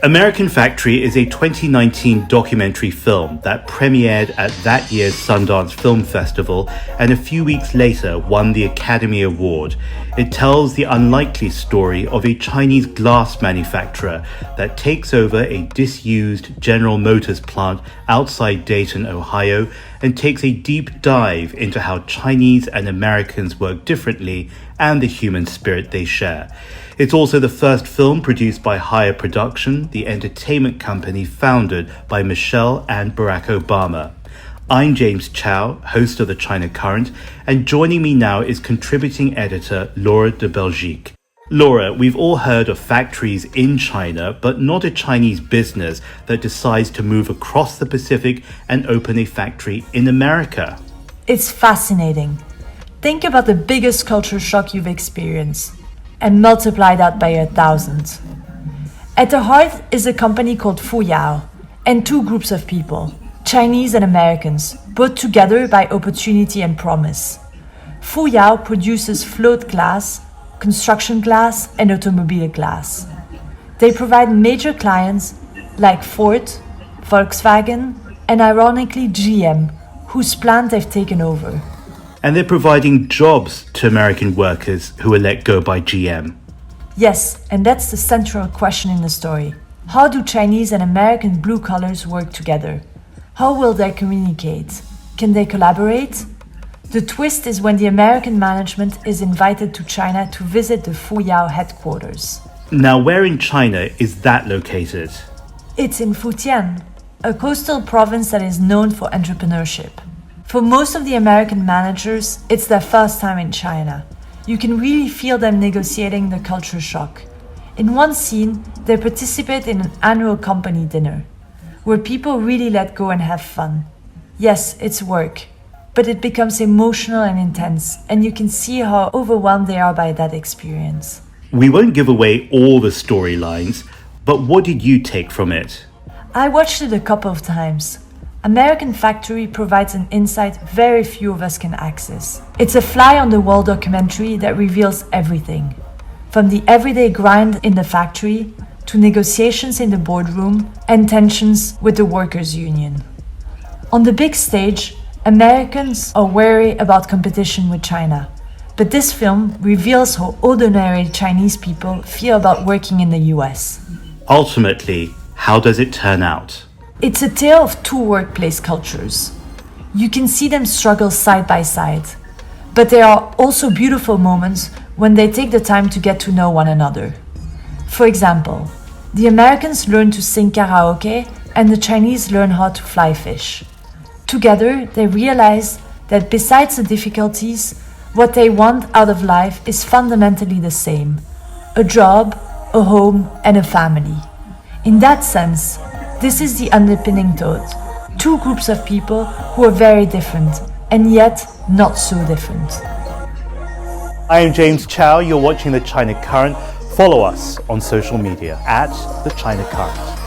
American Factory is a 2019 documentary film that premiered at that year's Sundance Film Festival and a few weeks later won the Academy Award. It tells the unlikely story of a Chinese glass manufacturer that takes over a disused General Motors plant outside Dayton, Ohio, and takes a deep dive into how Chinese and Americans work differently and the human spirit they share. It's also the first film produced by Higher Production, the entertainment company founded by Michelle and Barack Obama. I'm James Chau, host of The China Current, and joining me now is contributing editor Laura de Belgique. Laura, we've all heard of factories in China, but not a Chinese business that decides to move across the Pacific and open a factory in America. It's fascinating. Think about the biggest culture shock you've experienced and multiply that by 1,000. At the heart is a company called Fuyao and two groups of people, Chinese and Americans, brought together by opportunity and promise. Fuyao produces float glass, construction glass, and automobile glass. They provide major clients like Ford, Volkswagen, and ironically GM, whose plant they've taken over. And they're providing jobs to American workers who were let go by GM. Yes, and that's the central question in the story. How do Chinese and American blue collars work together? How will they communicate? Can they collaborate? The twist is when the American management is invited to China to visit the Fuyao headquarters. Now, where in China is that located? It's in Fujian, a coastal province that is known for entrepreneurship. For most of the American managers, it's their first time in China. You can really feel them negotiating the culture shock. In one scene, they participate in an annual company dinner, where people really let go and have fun. Yes, it's work, but it becomes emotional and intense, and you can see how overwhelmed they are by that experience. We won't give away all the storylines, but what did you take from it? I watched it a couple of times. American Factory provides an insight very few of us can access. It's a fly-on-the-wall documentary that reveals everything, from the everyday grind in the factory to negotiations in the boardroom and tensions with the workers' union. On the big stage, Americans are wary about competition with China, but this film reveals how ordinary Chinese people feel about working in the US. Ultimately, how does it turn out? It's a tale of two workplace cultures. You can see them struggle side by side, but there are also beautiful moments when they take the time to get to know one another. For example, the Americans learn to sing karaoke and the Chinese learn how to fly fish. Together, they realize that besides the difficulties, what they want out of life is fundamentally the same: a job, a home, and a family. In that sense, this is the underpinning thought. Two groups of people who are very different, and yet not so different. I am James Chau. You're watching The China Current. Follow us on social media at The China Current.